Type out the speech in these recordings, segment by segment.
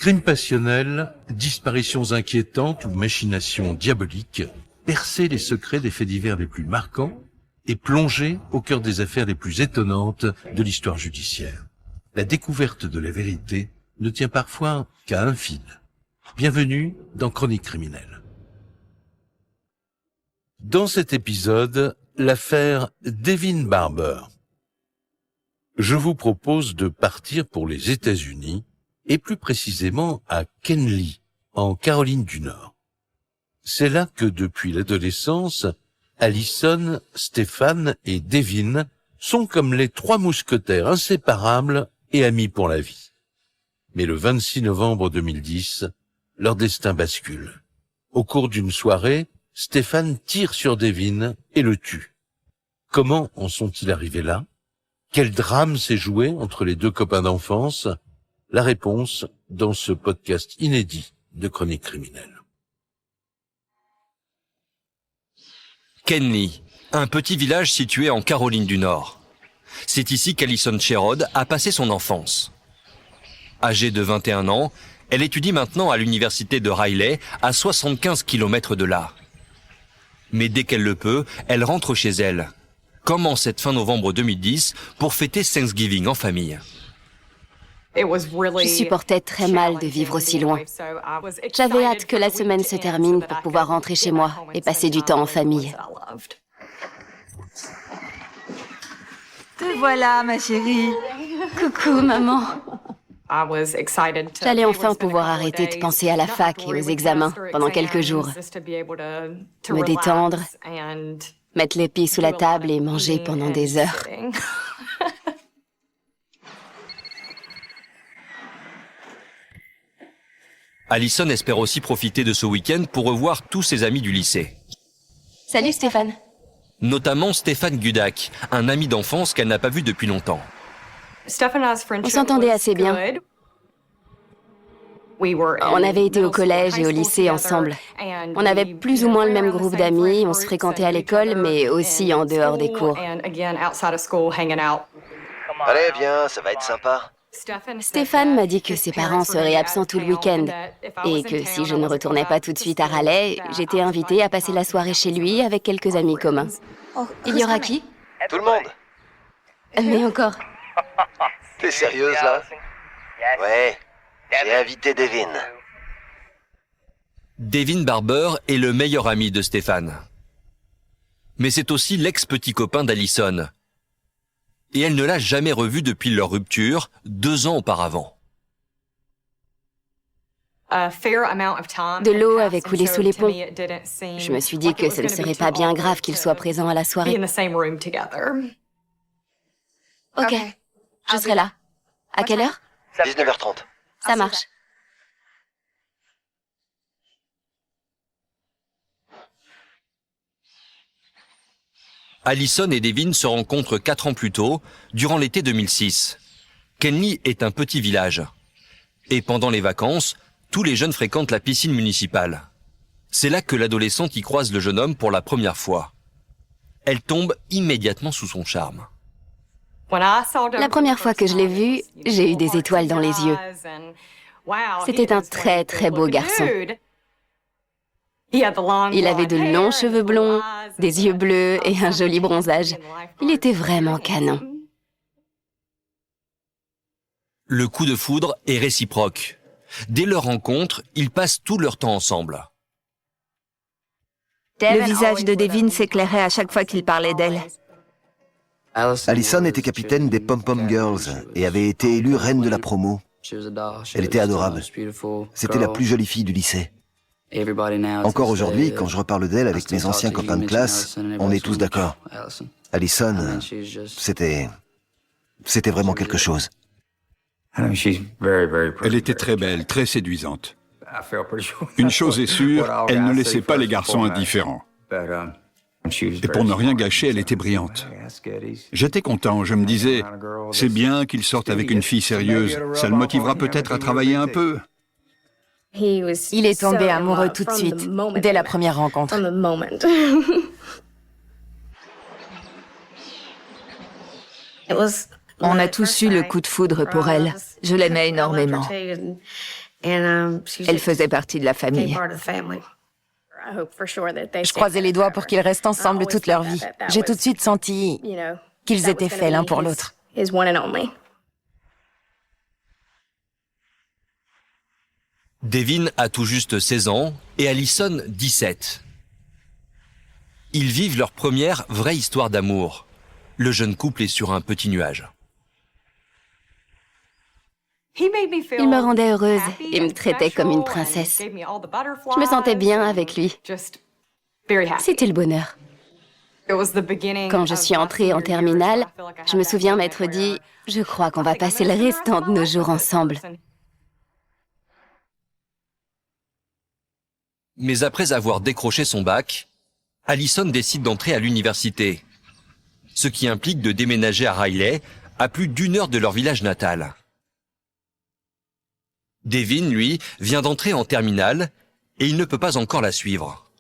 Crimes passionnels, disparitions inquiétantes ou machinations diaboliques, percer les secrets des faits divers les plus marquants et plonger au cœur des affaires les plus étonnantes de l'histoire judiciaire. La découverte de la vérité ne tient parfois qu'à un fil. Bienvenue dans Chroniques criminelles. Dans cet épisode, l'affaire Devin Barber. Je vous propose de partir pour les États-Unis, et plus précisément à Kenly, en Caroline du Nord. C'est là que depuis l'adolescence, Allison, Stéphane et Devin sont comme les trois mousquetaires inséparables et amis pour la vie. Mais le 26 novembre 2010, leur destin bascule. Au cours d'une soirée, Stéphane tire sur Devin et le tue. Comment en sont-ils arrivés là? Quel drame s'est joué entre les deux copains d'enfance? La réponse dans ce podcast inédit de Chroniques criminelles. Kenly, un petit village situé en Caroline du Nord. C'est ici qu'Allison Sherrod a passé son enfance. Âgée de 21 ans, elle étudie maintenant à l'université de Riley, à 75 km de là. Mais dès qu'elle le peut, elle rentre chez elle, comme en cette fin novembre 2010, pour fêter Thanksgiving en famille. Je supportais très mal de vivre aussi loin. J'avais hâte que la semaine se termine pour pouvoir rentrer chez moi et passer du temps en famille. Te voilà, ma chérie. Coucou, maman. J'allais enfin pouvoir arrêter de penser à la fac et aux examens pendant quelques jours. Me détendre, mettre les pieds sous la table et manger pendant des heures. Allison espère aussi profiter de ce week-end pour revoir tous ses amis du lycée. Salut Stéphane. Notamment Stéphane Gudak, un ami d'enfance qu'elle n'a pas vu depuis longtemps. On s'entendait assez bien. On avait été au collège et au lycée ensemble. On avait plus ou moins le même groupe d'amis, on se fréquentait à l'école, mais aussi en dehors des cours. Allez, viens, ça va être sympa. Stéphane m'a dit que ses parents seraient absents tout le week-end et que si je ne retournais pas tout de suite à Raleigh, j'étais invitée à passer la soirée chez lui avec quelques amis communs. Il y aura qui? Tout le monde. Mais encore. T'es sérieuse, là? Ouais, j'ai invité Devin. Devin Barber est le meilleur ami de Stéphane. Mais c'est aussi l'ex-petit copain d'Allison. Et elle ne l'a jamais revu depuis leur rupture, 2 ans auparavant. De l'eau avait coulé sous les ponts. Je me suis dit que ce ne serait pas bien grave qu'il soit présent à la soirée. Ok, je serai là. À quelle heure? 19h30. Ça marche. Allison et Devin se rencontrent 4 ans plus tôt, durant l'été 2006. Kenly est un petit village. Et pendant les vacances, tous les jeunes fréquentent la piscine municipale. C'est là que l'adolescente y croise le jeune homme pour la première fois. Elle tombe immédiatement sous son charme. La première fois que je l'ai vu, j'ai eu des étoiles dans les yeux. C'était un très très beau garçon. Il avait de longs cheveux blonds, des yeux bleus et un joli bronzage. Il était vraiment canon. Le coup de foudre est réciproque. Dès leur rencontre, ils passent tout leur temps ensemble. Le visage de Devin s'éclairait à chaque fois qu'il parlait d'elle. Allison était capitaine des Pom Pom Girls et avait été élue reine de la promo. Elle était adorable. C'était la plus jolie fille du lycée. Encore aujourd'hui, quand je reparle d'elle avec mes anciens copains de classe, on est tous d'accord. Allison, c'était vraiment quelque chose. Elle était très belle, très séduisante. Une chose est sûre, elle ne laissait pas les garçons indifférents. Et pour ne rien gâcher, elle était brillante. J'étais content, je me disais, c'est bien qu'il sorte avec une fille sérieuse, ça le motivera peut-être à travailler un peu. Il est tombé amoureux tout de suite, dès la première rencontre. On a tous eu le coup de foudre pour elle. Je l'aimais énormément. Elle faisait partie de la famille. Je croisais les doigts pour qu'ils restent ensemble toute leur vie. J'ai tout de suite senti qu'ils étaient faits l'un pour l'autre. Devin a tout juste 16 ans et Allison 17. Ils vivent leur première vraie histoire d'amour. Le jeune couple est sur un petit nuage. Il me rendait heureuse et me traitait comme une princesse. Je me sentais bien avec lui. C'était le bonheur. Quand je suis entrée en terminale, je me souviens m'être dit « Je crois qu'on va passer le restant de nos jours ensemble. » Mais après avoir décroché son bac, Allison décide d'entrer à l'université, ce qui implique de déménager à Riley, à plus d'1 heure de leur village natal. Devin, lui, vient d'entrer en terminale et il ne peut pas encore la suivre.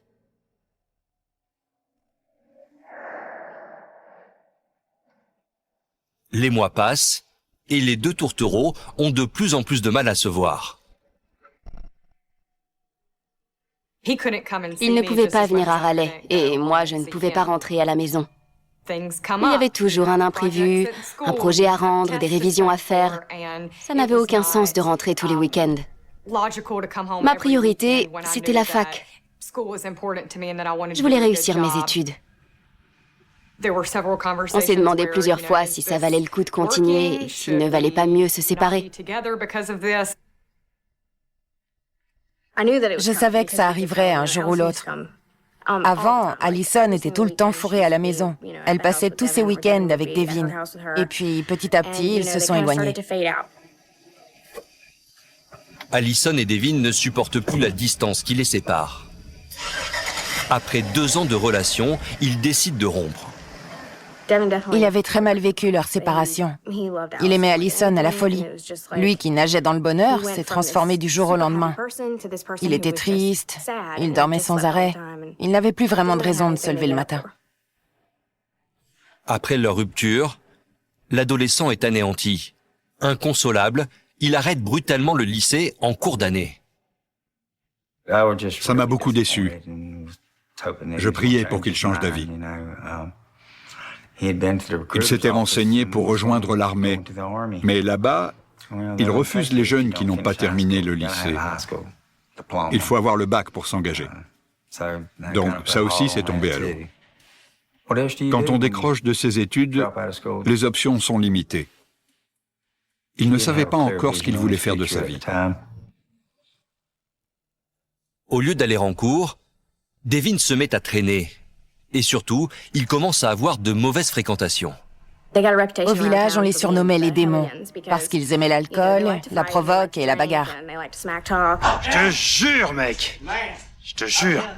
Les mois passent et les deux tourtereaux ont de plus en plus de mal à se voir. Il ne pouvait pas venir à Raleigh et moi, je ne pouvais pas rentrer à la maison. Il y avait toujours un imprévu, un projet à rendre, des révisions à faire. Ça n'avait aucun sens de rentrer tous les week-ends. Ma priorité, c'était la fac. Je voulais réussir mes études. On s'est demandé plusieurs fois si ça valait le coup de continuer et s'il ne valait pas mieux se séparer. Je savais que ça arriverait un jour ou l'autre. Avant, Allison était tout le temps fourrée à la maison. Elle passait tous ses week-ends avec Devin. Et puis, petit à petit, ils se sont éloignés. Allison et Devin ne supportent plus la distance qui les sépare. Après 2 ans de relation, ils décident de rompre. Il avait très mal vécu leur séparation. Il aimait Allison à la folie. Lui qui nageait dans le bonheur s'est transformé du jour au lendemain. Il était triste, il dormait sans arrêt. Il n'avait plus vraiment de raison de se lever le matin. Après leur rupture, l'adolescent est anéanti. Inconsolable, il arrête brutalement le lycée en cours d'année. Ça m'a beaucoup déçu. Je priais pour qu'il change d'avis. Il s'était renseigné pour rejoindre l'armée, mais là-bas, il refuse les jeunes qui n'ont pas terminé le lycée. Il faut avoir le bac pour s'engager. Donc ça aussi, c'est tombé à l'eau. Quand on décroche de ses études, les options sont limitées. Il ne savait pas encore ce qu'il voulait faire de sa vie. Au lieu d'aller en cours, Devin se met à traîner. Et surtout, il commence à avoir de mauvaises fréquentations. Au village, on les surnommait les démons, parce qu'ils aimaient l'alcool, la provoque et la bagarre. Je te jure, mec! Je te jure!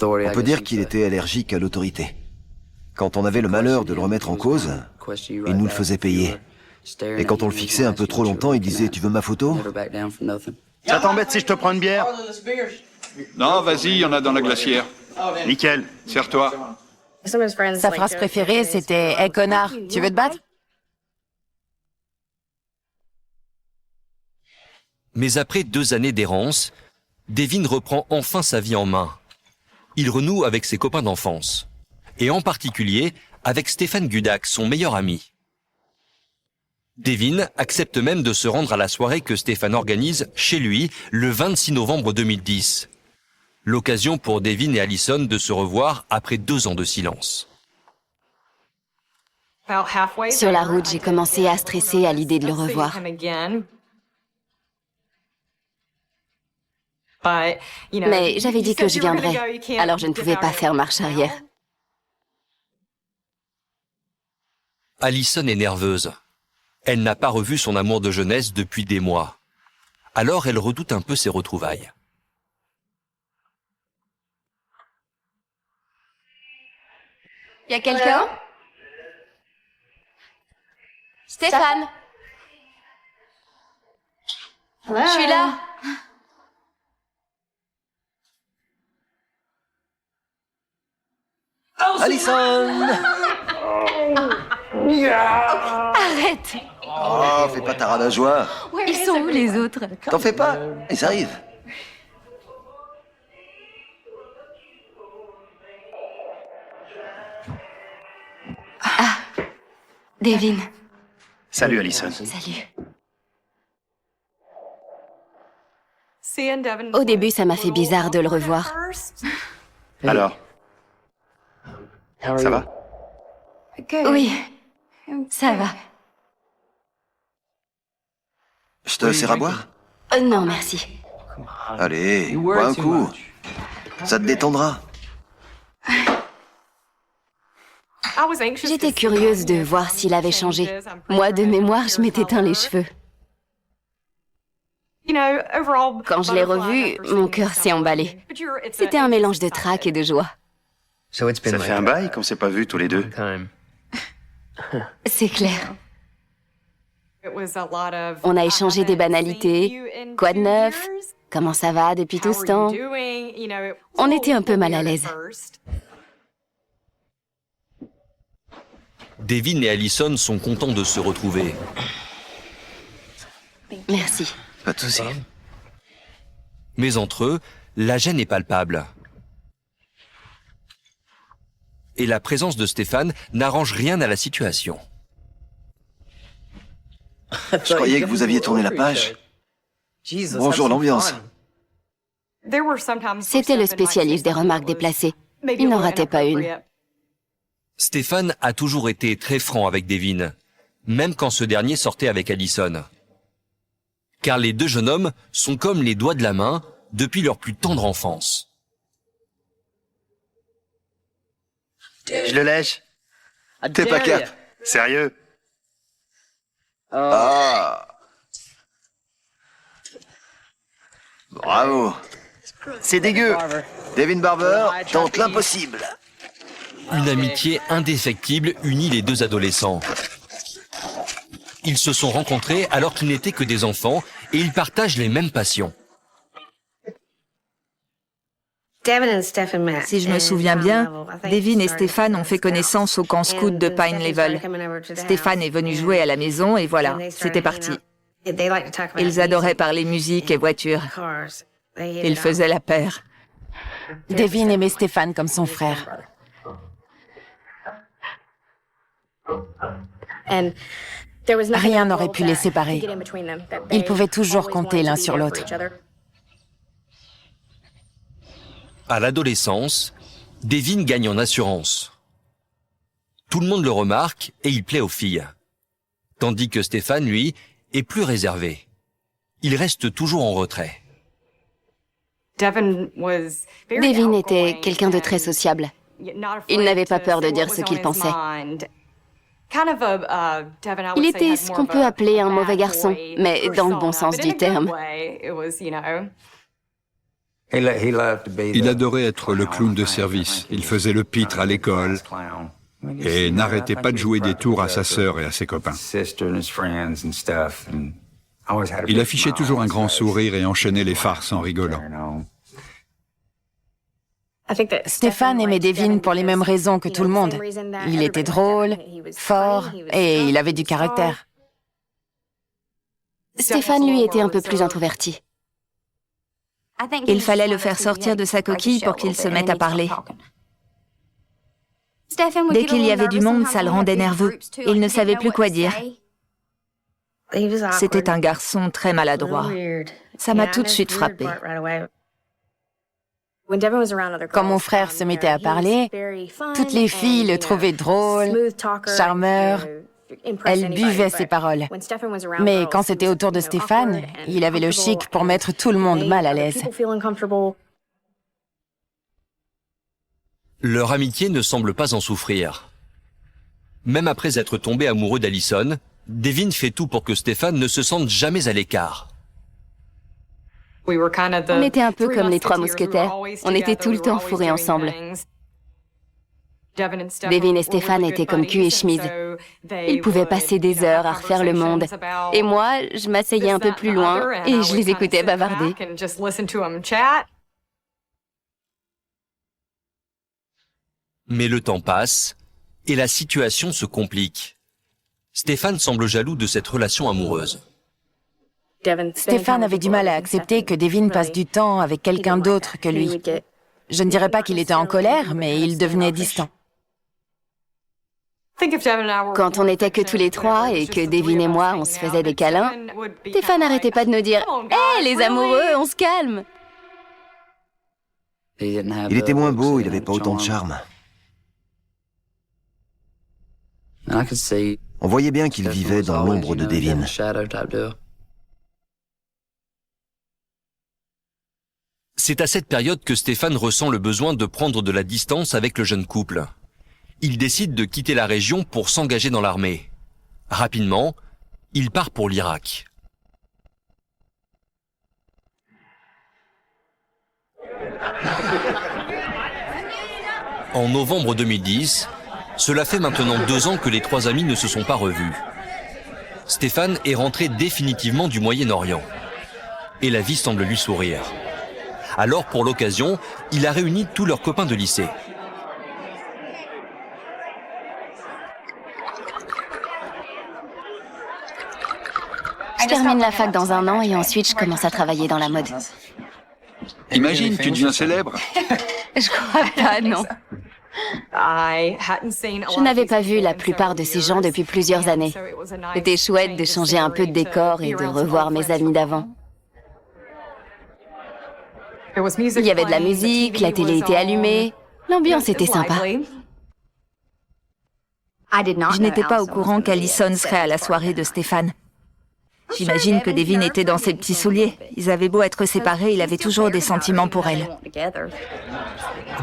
On peut dire qu'il était allergique à l'autorité. Quand on avait le malheur de le remettre en cause, il nous le faisait payer. Et quand on le fixait un peu trop longtemps, il disait « Tu veux ma photo ?» Ça t'embête si je te prends une bière? Non, vas-y, il y en a dans la glacière. Nickel. Serre-toi. Sa phrase préférée, c'était « Hey connard, tu veux te battre ?» Mais après 2 années d'errance, Devin reprend enfin sa vie en main. Il renoue avec ses copains d'enfance. Et en particulier avec Stéphane Gudak, son meilleur ami. Devin accepte même de se rendre à la soirée que Stéphane organise chez lui le 26 novembre 2010. L'occasion pour Devin et Allison de se revoir après 2 ans de silence. Sur la route, j'ai commencé à stresser à l'idée de le revoir. Mais j'avais dit que je viendrais, alors je ne pouvais pas faire marche arrière. Allison est nerveuse. Elle n'a pas revu son amour de jeunesse depuis des mois. Alors elle redoute un peu ses retrouvailles. Y a quelqu'un? Stéphane? Je suis là. Allison! Arrête! Oh, fais pas ta rade à joie. Ils sont où les autres? T'en fais pas, ils arrivent. Devin. Salut, Allison. Salut. Au début, ça m'a fait bizarre de le revoir. Alors, ça va? Oui, ça va. Je te sers à boire? Non, merci. Allez, bois un coup. Ça te détendra. J'étais curieuse de voir s'il avait changé. Moi, de mémoire, je m'étais teint les cheveux. Quand je l'ai revu, mon cœur s'est emballé. C'était un mélange de trac et de joie. Ça fait un bail qu'on s'est pas vus tous les deux. C'est clair. On a échangé des banalités. Quoi de neuf? Comment ça va depuis tout ce temps? On était un peu mal à l'aise. Devin et Allison sont contents de se retrouver. Merci. Pas de souci. Mais entre eux, la gêne est palpable. Et la présence de Stéphane n'arrange rien à la situation. Je croyais que vous aviez tourné la page. Bonjour l'ambiance. C'était le spécialiste des remarques déplacées. Il n'en ratait pas une. Stéphane a toujours été très franc avec Devin, même quand ce dernier sortait avec Allison. Car les deux jeunes hommes sont comme les doigts de la main depuis leur plus tendre enfance. Je le lèche. T'es pas cap. Sérieux? Ah. Bravo. C'est dégueu. Devin Barber tente l'impossible. Une amitié indéfectible unit les deux adolescents. Ils se sont rencontrés alors qu'ils n'étaient que des enfants et ils partagent les mêmes passions. Si je me souviens bien, Devin et Stéphane ont fait connaissance au camp scout de Pine Level. Stéphane est venu jouer à la maison et voilà, c'était parti. Ils adoraient parler musique et voiture. Ils faisaient la paire. Devin aimait Stéphane comme son frère. Rien n'aurait pu les séparer. Ils pouvaient toujours compter l'un sur l'autre. À l'adolescence, Devin gagne en assurance. Tout le monde le remarque et il plaît aux filles. Tandis que Stéphane, lui, est plus réservé. Il reste toujours en retrait. Devin était quelqu'un de très sociable. Il n'avait pas peur de dire ce qu'il pensait. Il était ce qu'on peut appeler un mauvais garçon, mais dans le bon sens du terme. Il adorait être le clown de service. Il faisait le pitre à l'école et n'arrêtait pas de jouer des tours à sa sœur et à ses copains. Il affichait toujours un grand sourire et enchaînait les farces en rigolant. Stéphane aimait Devin pour les mêmes raisons que tout le monde. Il était drôle, fort et il avait du caractère. Stéphane, lui, était un peu plus introverti. Il fallait le faire sortir de sa coquille pour qu'il se mette à parler. Dès qu'il y avait du monde, ça le rendait nerveux. Il ne savait plus quoi dire. C'était un garçon très maladroit. Ça m'a tout de suite frappée. Quand mon frère se mettait à parler, toutes les filles le trouvaient drôle, charmeur. Elles buvaient ses paroles. Mais quand c'était au tour de Stéphane, il avait le chic pour mettre tout le monde mal à l'aise. Leur amitié ne semble pas en souffrir. Même après être tombé amoureux d'Allison, Devin fait tout pour que Stéphane ne se sente jamais à l'écart. On était un peu comme les trois mousquetaires. On était tout le temps fourrés ensemble. Devin et Stéphane étaient comme cul et chemise. Ils pouvaient passer des heures à refaire le monde. Et moi, je m'asseyais un peu plus loin et je les écoutais bavarder. Mais le temps passe et la situation se complique. Stéphane semble jaloux de cette relation amoureuse. Stéphane avait du mal à accepter que Devin passe du temps avec quelqu'un d'autre que lui. Je ne dirais pas qu'il était en colère, mais il devenait distant. Quand on n'était que tous les trois et que Devin et moi, on se faisait des câlins, Stéphane n'arrêtait pas de nous dire « Hé, les amoureux, on se calme !» Il était moins beau, il n'avait pas autant de charme. On voyait bien qu'il vivait dans l'ombre de Devin. C'est à cette période que Stéphane ressent le besoin de prendre de la distance avec le jeune couple. Il décide de quitter la région pour s'engager dans l'armée. Rapidement, il part pour l'Irak. En novembre 2010, cela fait maintenant 2 ans que les 3 amis ne se sont pas revus. Stéphane est rentré définitivement du Moyen-Orient. Et la vie semble lui sourire. Alors, pour l'occasion, il a réuni tous leurs copains de lycée. Je termine la fac dans 1 an et ensuite je commence à travailler dans la mode. Imagine, tu deviens célèbre. Je crois pas, non. Je n'avais pas vu la plupart de ces gens depuis plusieurs années. C'était chouette de changer un peu de décor et de revoir mes amis d'avant. Il y avait de la musique, la télé était allumée, l'ambiance était sympa. Je n'étais pas au courant qu'Alison serait à la soirée de Stéphane. J'imagine que Devin était dans ses petits souliers. Ils avaient beau être séparés, il avait toujours des sentiments pour elle.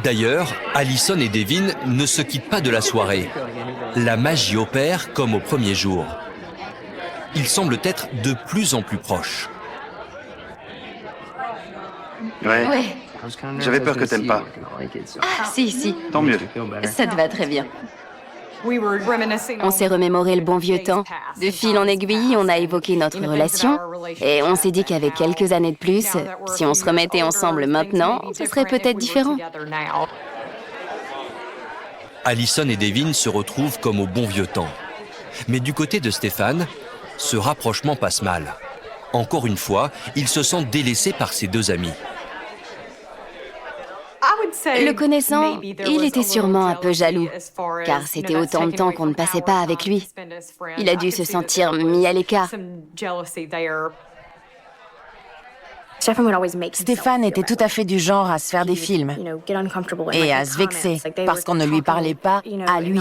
D'ailleurs, Alison et Devin ne se quittent pas de la soirée. La magie opère comme au premier jour. Ils semblent être de plus en plus proches. Ouais. J'avais peur que t'aimes pas. Ah, si. Tant mieux. Ça te va très bien. On s'est remémoré le bon vieux temps. De fil en aiguille, on a évoqué notre relation et on s'est dit qu'avec quelques années de plus, si on se remettait ensemble maintenant, ce serait peut-être différent. Alison et Devin se retrouvent comme au bon vieux temps. Mais du côté de Stéphane, ce rapprochement passe mal. Encore une fois, il se sent délaissé par ses 2 amis. Le connaissant, il était sûrement un peu jaloux, car c'était autant de temps qu'on ne passait pas avec lui. Il a dû se sentir mis à l'écart. Stéphane était tout à fait du genre à se faire des films et à se vexer parce qu'on ne lui parlait pas à lui.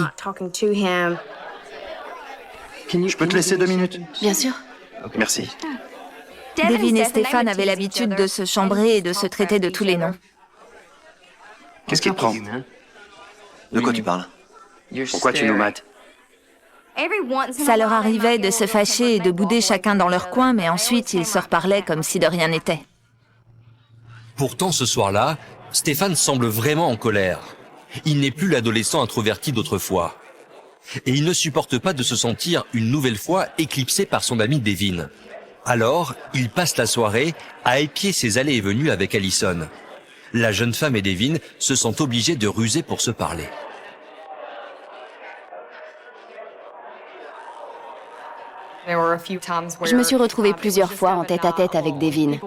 Je peux te laisser 2 minutes? Bien sûr. Merci. Devin et Stéphane avaient l'habitude de se chambrer et de se traiter de tous les noms. Qu'est-ce qu'il te prend? De quoi tu parles? Pourquoi tu nous mates? Ça leur arrivait de se fâcher et de bouder chacun dans leur coin, mais ensuite ils se reparlaient comme si de rien n'était. Pourtant, ce soir-là, Stéphane semble vraiment en colère. Il n'est plus l'adolescent introverti d'autrefois. Et il ne supporte pas de se sentir une nouvelle fois éclipsé par son ami Devin. Alors, il passe la soirée à épier ses allées et venues avec Alison. La jeune femme et Devin se sentent obligés de ruser pour se parler. Je me suis retrouvée plusieurs fois en tête-à-tête avec Devin.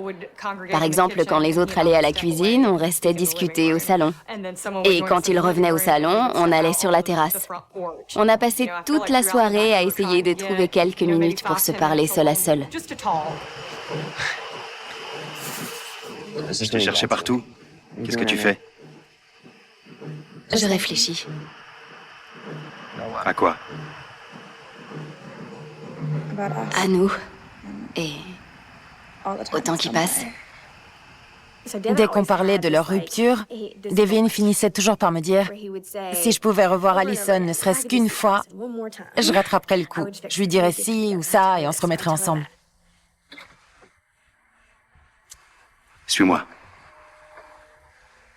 Par exemple, quand les autres allaient à la cuisine, on restait discuter au salon. Et quand ils revenaient au salon, on allait sur la terrasse. On a passé toute la soirée à essayer de trouver quelques minutes pour se parler seul à seul. Je t'ai cherché partout. Qu'est-ce que tu fais? Je réfléchis. À quoi? À nous. Et au temps qui passe. Dès qu'on parlait de leur rupture, Devin finissait toujours par me dire « Si je pouvais revoir Alison ne serait-ce qu'une fois, je rattraperais le coup. Je lui dirais ci ou ça et on se remettrait ensemble. » Suis-moi.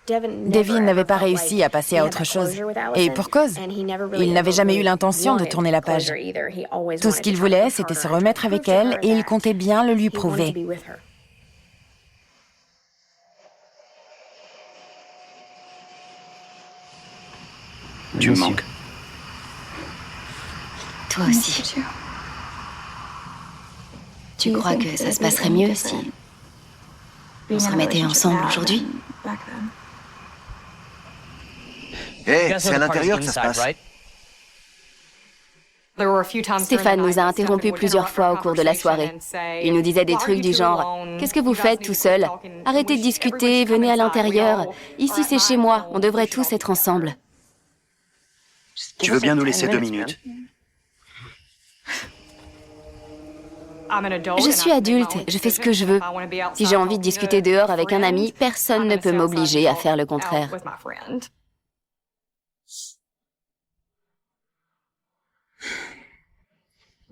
Devin n'avait pas réussi à passer à autre chose. Et pour cause, il n'avait jamais eu l'intention de tourner la page. Tout ce qu'il voulait, c'était se remettre avec elle et il comptait bien le lui prouver. Tu me manques. Toi aussi. Tu crois que ça se passerait mieux si on se remettait ensemble aujourd'hui? Hé, c'est à l'intérieur que ça se passe. Stéphane nous a interrompus plusieurs fois au cours de la soirée. Il nous disait des trucs du genre « Qu'est-ce que vous faites tout seul? Arrêtez de discuter, venez à l'intérieur. Ici c'est chez moi, on devrait tous être ensemble. » Tu veux bien nous laisser 2 minutes? Je suis adulte, je fais ce que je veux. Si j'ai envie de discuter dehors avec un ami, personne ne peut m'obliger à faire le contraire.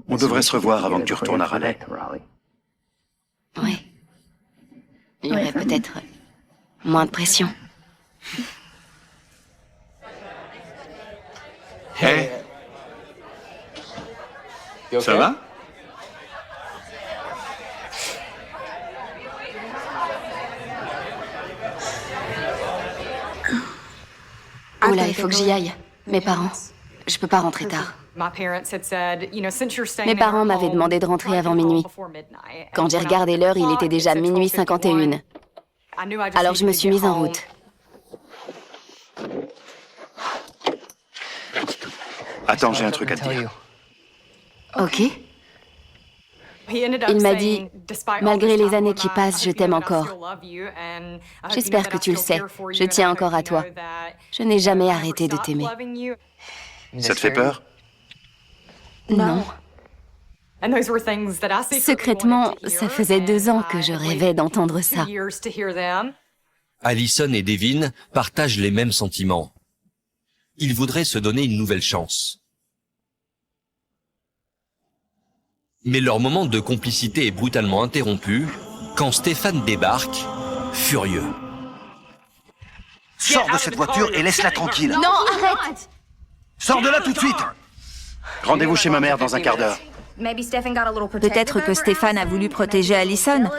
On devrait se revoir avant que tu retournes à Raleigh. Oui. Il y aurait peut-être moins de pression. Hé, ça va? Oh là, il faut que j'y aille. Mes parents. Je peux pas rentrer tard. Mes parents m'avaient demandé de rentrer avant minuit. Quand j'ai regardé l'heure, il était déjà minuit 51. Alors je me suis mise en route. Attends, j'ai un truc à te dire. Ok. Il m'a dit, malgré les années qui passent, je t'aime encore. J'espère que tu le sais. Je tiens encore à toi. Je n'ai jamais arrêté de t'aimer. Ça te fait peur? Non. Secrètement, ça faisait 2 ans que je rêvais d'entendre ça. Allison et Devin partagent les mêmes sentiments. Ils voudraient se donner une nouvelle chance. Mais leur moment de complicité est brutalement interrompu quand Stéphane débarque, furieux. Sors de cette voiture et laisse-la tranquille. Non, arrête! Sors de là tout de suite. Rendez-vous chez ma mère dans un quart d'heure. Peut-être que Stéphane a voulu protéger Allison.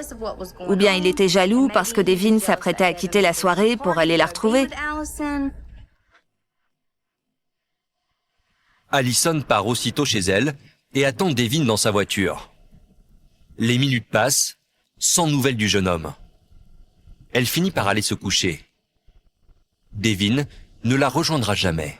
Ou bien il était jaloux parce que Devin s'apprêtait à quitter la soirée pour aller la retrouver. Allison part aussitôt chez elle et attend Devin dans sa voiture. Les minutes passent, sans nouvelles du jeune homme. Elle finit par aller se coucher. Devin ne la rejoindra jamais.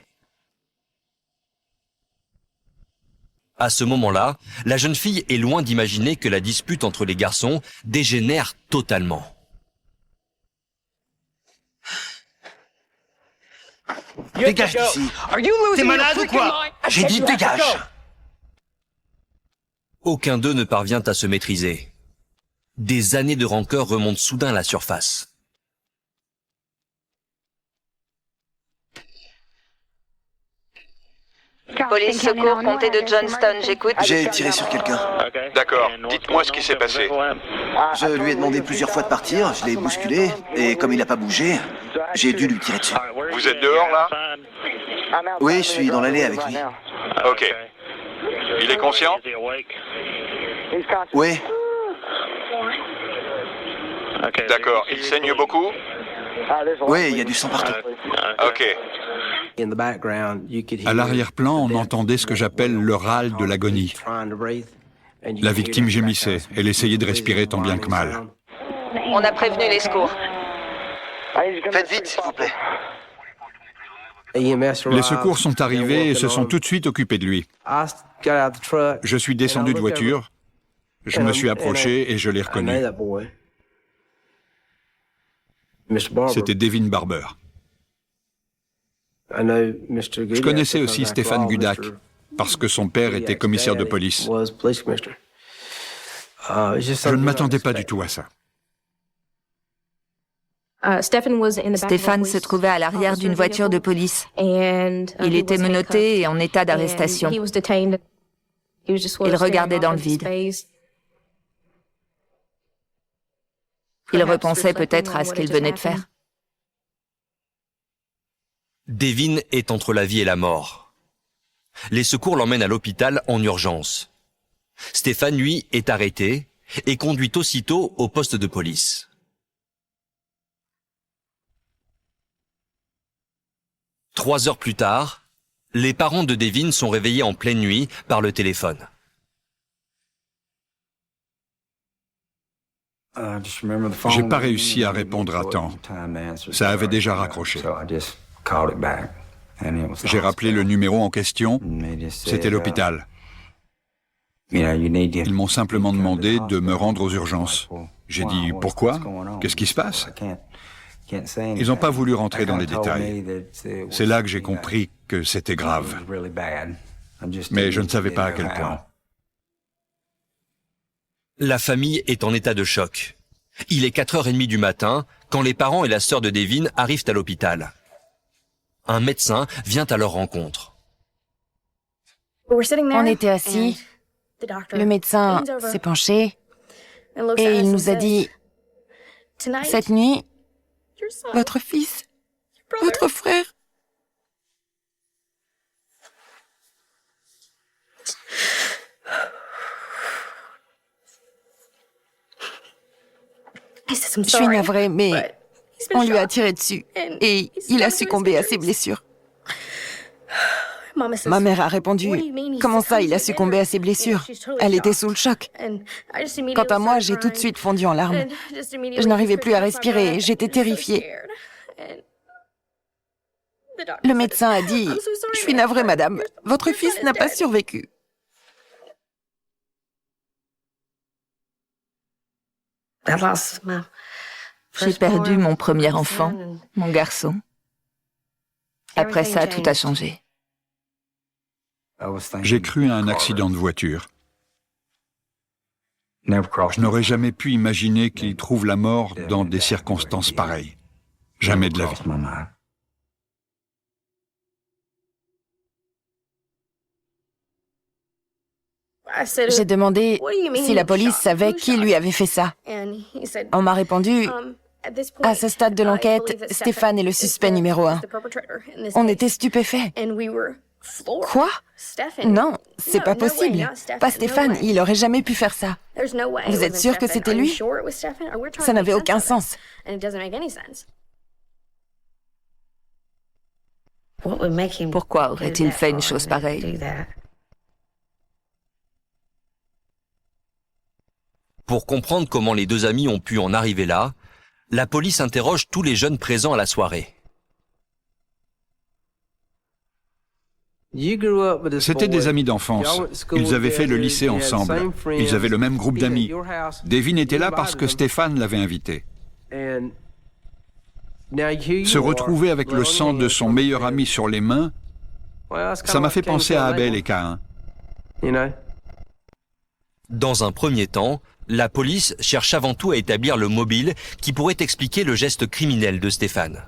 À ce moment-là, la jeune fille est loin d'imaginer que la dispute entre les garçons dégénère totalement. Dégage d'ici. T'es malade ou quoi? J'ai dit dégage. Aucun d'eux ne parvient à se maîtriser. Des années de rancœur remontent soudain à la surface. Police secours, comté de Johnston, j'écoute. J'ai tiré sur quelqu'un. D'accord, dites-moi ce qui s'est passé. Je lui ai demandé plusieurs fois de partir, je l'ai bousculé, et comme il n'a pas bougé, j'ai dû lui tirer dessus. Vous êtes dehors là? Oui, je suis dans l'allée avec lui. Ok. Il est conscient? Oui, D'accord, il saigne beaucoup? oui, il y a du sang partout. Ok. À l'arrière-plan, on entendait ce que j'appelle le râle de l'agonie. La victime gémissait. Elle essayait de respirer tant bien que mal. On a prévenu les secours. Faites vite, s'il vous plaît. Les secours sont arrivés et se sont tout de suite occupés de lui. Je suis descendu de voiture, je me suis approché et je l'ai reconnu. C'était Devin Barber. Je connaissais aussi Stéphane Gudak, parce que son père était commissaire de police. Je ne m'attendais pas du tout à ça. Stéphane se trouvait à l'arrière d'une voiture de police. Il était menotté et en état d'arrestation. Il regardait dans le vide. Il repensait peut-être à ce qu'il venait de faire. Devin est entre la vie et la mort. Les secours l'emmènent à l'hôpital en urgence. Stéphane, lui, est arrêté et conduit aussitôt au poste de police. Trois heures plus tard, les parents de Devin sont réveillés en pleine nuit par le téléphone. J'ai pas réussi à répondre à temps. Ça avait déjà raccroché. J'ai rappelé le numéro en question. C'était l'hôpital. Ils m'ont simplement demandé de me rendre aux urgences. J'ai dit « Pourquoi? Qu'est-ce qui se passe ?» Ils n'ont pas voulu rentrer dans les détails. C'est là que j'ai compris que c'était grave. Mais je ne savais pas à quel point. La famille est en état de choc. Il est 4h30 du matin quand les parents et la sœur de Devin arrivent à l'hôpital. Un médecin vient à leur rencontre. On était assis, le médecin s'est penché et il nous a dit « Cette nuit, votre fils, votre frère... » Je suis navrée, mais on lui a tiré dessus et il a succombé à ses blessures. Ma mère a répondu « Comment ça, il a succombé à ses blessures ?» Elle était sous le choc. Quant à moi, j'ai tout de suite fondu en larmes. Je n'arrivais plus à respirer, j'étais terrifiée. Le médecin a dit « Je suis navrée, madame, votre fils n'a pas survécu. » J'ai perdu mon premier enfant, mon garçon. Après ça, tout a changé. J'ai cru à un accident de voiture. Je n'aurais jamais pu imaginer qu'il trouve la mort dans des circonstances pareilles. Jamais de la vie. J'ai demandé si la police savait qui lui avait fait ça. On m'a répondu « À ce stade de l'enquête, Stéphane est le suspect numéro 1. » On était stupéfaits. Quoi? Non, c'est pas possible. Pas Stéphane, il aurait jamais pu faire ça. Vous êtes sûr que c'était lui? Ça n'avait aucun sens. Pourquoi aurait-il fait une chose pareille? Pour comprendre comment les deux amis ont pu en arriver là, la police interroge tous les jeunes présents à la soirée. C'était des amis d'enfance. Ils avaient fait le lycée ensemble. Ils avaient le même groupe d'amis. Devin était là parce que Stéphane l'avait invité. Se retrouver avec le sang de son meilleur ami sur les mains, ça m'a fait penser à Abel et Caïn. Dans un premier temps, la police cherche avant tout à établir le mobile qui pourrait expliquer le geste criminel de Stéphane.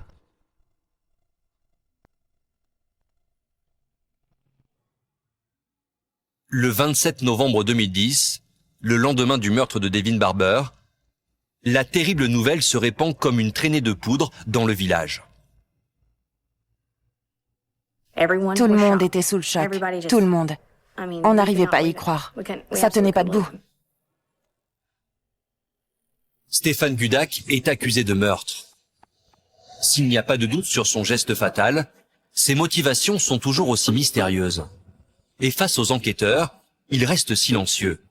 Le 27 novembre 2010, le lendemain du meurtre de Devin Barber, la terrible nouvelle se répand comme une traînée de poudre dans le village. Tout le monde était sous le choc. Tout le monde. On n'arrivait pas à y croire. Ça tenait pas debout. Stéphane Budak est accusé de meurtre. S'il n'y a pas de doute sur son geste fatal, ses motivations sont toujours aussi mystérieuses. Et face aux enquêteurs, il reste silencieux.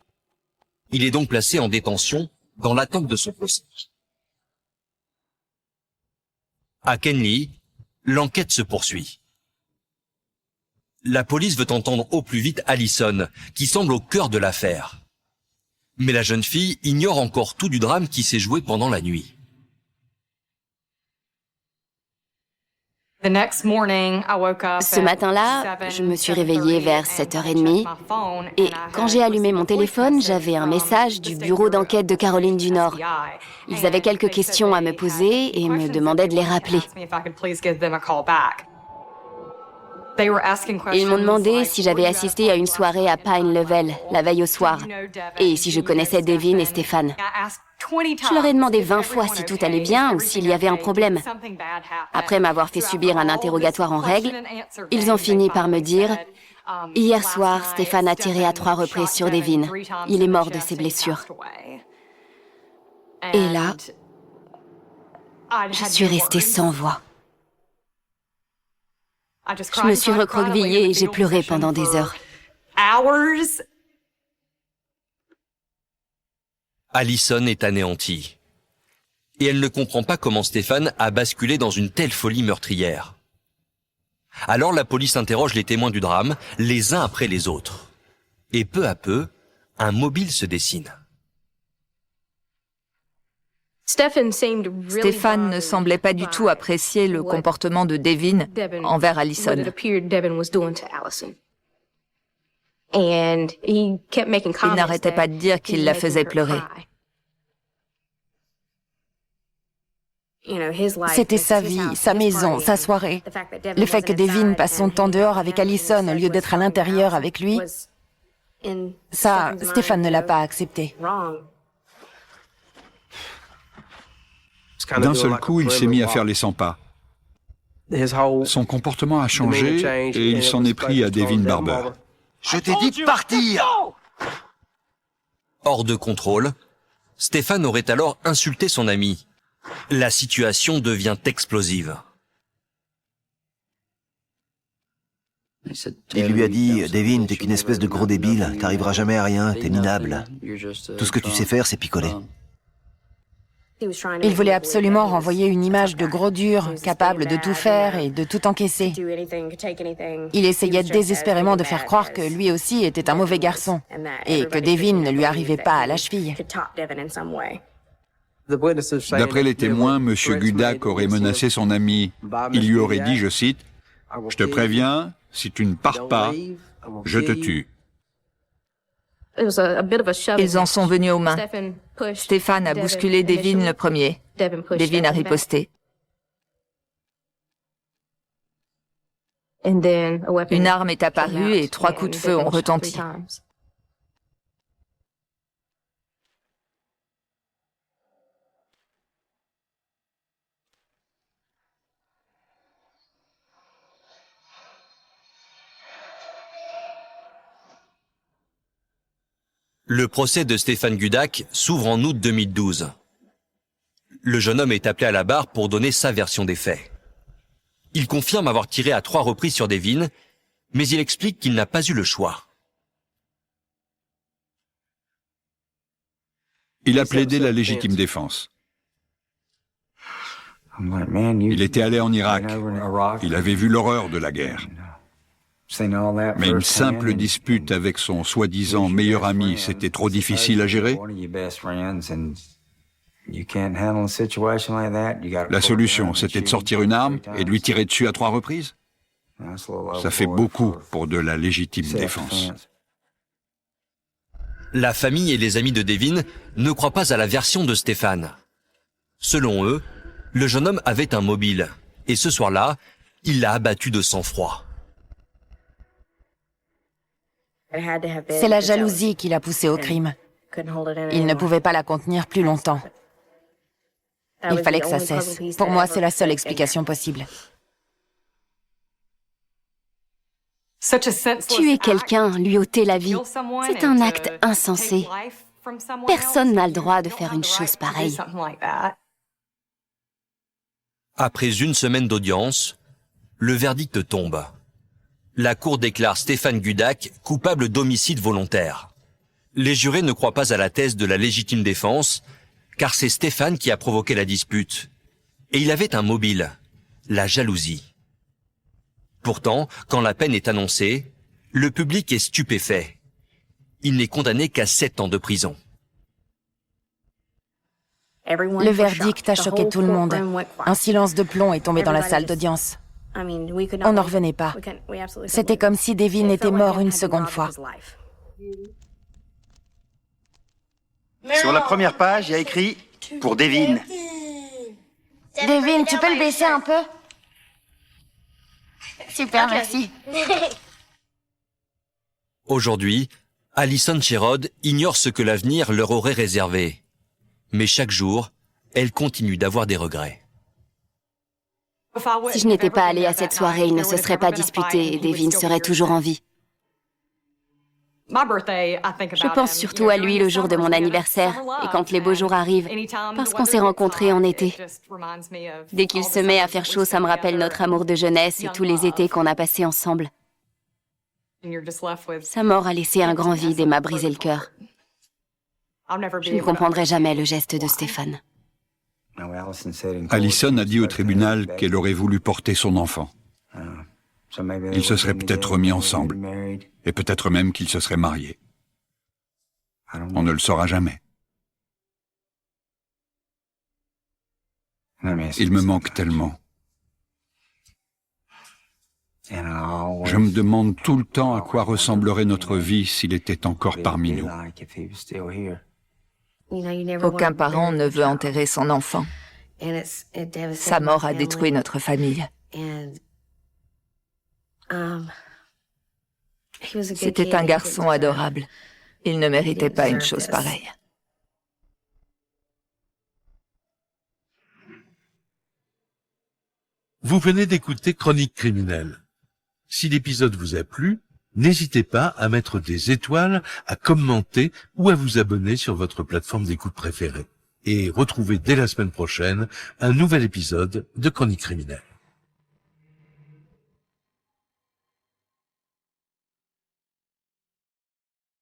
Il est donc placé en détention dans l'attente de son procès. À Kenly, l'enquête se poursuit. La police veut entendre au plus vite Allison, qui semble au cœur de l'affaire. Mais la jeune fille ignore encore tout du drame qui s'est joué pendant la nuit. Ce matin-là, je me suis réveillée vers 7h30 et quand j'ai allumé mon téléphone, j'avais un message du bureau d'enquête de Caroline du Nord. Ils avaient quelques questions à me poser et me demandaient de les rappeler. Ils m'ont demandé si j'avais assisté à une soirée à Pine Level, la veille au soir, et si je connaissais Devin et Stéphane. Je leur ai demandé 20 fois si tout allait bien ou s'il y avait un problème. Après m'avoir fait subir un interrogatoire en règle, ils ont fini par me dire « Hier soir, Stéphane a tiré à 3 reprises sur Devin. Il est mort de ses blessures. » Et là, je suis restée sans voix. Je me suis recroquevillée et j'ai pleuré pendant des heures. Allison est anéantie. Et elle ne comprend pas comment Stéphane a basculé dans une telle folie meurtrière. Alors la police interroge les témoins du drame, les uns après les autres. Et peu à peu, un mobile se dessine. Stéphane ne semblait pas du tout apprécier le comportement de Devin envers Allison. Il n'arrêtait pas de dire qu'il la faisait pleurer. C'était sa vie, sa maison, sa soirée. Le fait que Devin passe son temps dehors avec Allison au lieu d'être à l'intérieur avec lui, ça, Stéphane ne l'a pas accepté. D'un seul coup, il s'est mis à faire les 100 pas. Son comportement a changé et il s'en est pris à Devin Barber. Je t'ai dit de partir! Hors de contrôle, Stéphane aurait alors insulté son ami. La situation devient explosive. Il lui a dit, Devin, t'es qu'une espèce de gros débile, t'arriveras jamais à rien, t'es minable. Tout ce que tu sais faire, c'est picoler. Il voulait absolument renvoyer une image de gros dur, capable de tout faire et de tout encaisser. Il essayait désespérément de faire croire que lui aussi était un mauvais garçon et que Devin ne lui arrivait pas à la cheville. D'après les témoins, M. Gudak aurait menacé son ami. Il lui aurait dit, je cite, « Je te préviens, si tu ne pars pas, je te tue. » Ils en sont venus aux mains. Stéphane a bousculé Devin le premier. Devin a riposté. Une arme est apparue et 3 coups de feu ont retenti. Le procès de Stéphane Gudak s'ouvre en août 2012. Le jeune homme est appelé à la barre pour donner sa version des faits. Il confirme avoir tiré à 3 reprises sur Devin, mais il explique qu'il n'a pas eu le choix. Il a plaidé la légitime défense. Il était allé en Irak. Il avait vu l'horreur de la guerre. Mais une simple dispute avec son soi-disant meilleur ami, c'était trop difficile à gérer. La solution, c'était de sortir une arme et de lui tirer dessus à 3 reprises. Ça fait beaucoup pour de la légitime défense. La famille et les amis de Devin ne croient pas à la version de Stéphane. Selon eux, le jeune homme avait un mobile, et ce soir-là, il l'a abattu de sang-froid. C'est la jalousie qui l'a poussé au crime. Il ne pouvait pas la contenir plus longtemps. Il fallait que ça cesse. Pour moi, c'est la seule explication possible. Tuer quelqu'un, lui ôter la vie, c'est un acte insensé. Personne n'a le droit de faire une chose pareille. Après une semaine d'audience, le verdict tombe. La cour déclare Stéphane Gudak coupable d'homicide volontaire. Les jurés ne croient pas à la thèse de la légitime défense, car c'est Stéphane qui a provoqué la dispute. Et il avait un mobile, la jalousie. Pourtant, quand la peine est annoncée, le public est stupéfait. Il n'est condamné qu'à 7 ans de prison. Le verdict a choqué tout le monde. Un silence de plomb est tombé dans la salle d'audience. On n'en revenait pas. C'était comme si Devin était mort une seconde fois. Sur la première page, il y a écrit « Pour Devin ». Devin, tu peux le baisser un peu? Super, merci. Aujourd'hui, Allison Sherrod ignore ce que l'avenir leur aurait réservé. Mais chaque jour, elle continue d'avoir des regrets. Si je n'étais pas allée à cette soirée, ils ne se seraient pas disputés et Devin serait toujours en vie. Je pense surtout à lui le jour de mon anniversaire et quand les beaux jours arrivent, parce qu'on s'est rencontrés en été. Dès qu'il se met à faire chaud, ça me rappelle notre amour de jeunesse et tous les étés qu'on a passés ensemble. Sa mort a laissé un grand vide et m'a brisé le cœur. Je ne comprendrai jamais le geste de Stéphane. Allison a dit au tribunal qu'elle aurait voulu porter son enfant. Ils se seraient peut-être remis ensemble, et peut-être même qu'ils se seraient mariés. On ne le saura jamais. Il me manque tellement. Je me demande tout le temps à quoi ressemblerait notre vie s'il était encore parmi nous. Aucun parent ne veut enterrer son enfant. Sa mort a détruit notre famille. C'était un garçon adorable. Il ne méritait pas une chose pareille. Vous venez d'écouter Chronique criminelle. Si l'épisode vous a plu, n'hésitez pas à mettre des étoiles, à commenter ou à vous abonner sur votre plateforme d'écoute préférée. Et retrouvez dès la semaine prochaine un nouvel épisode de Chronique criminelle.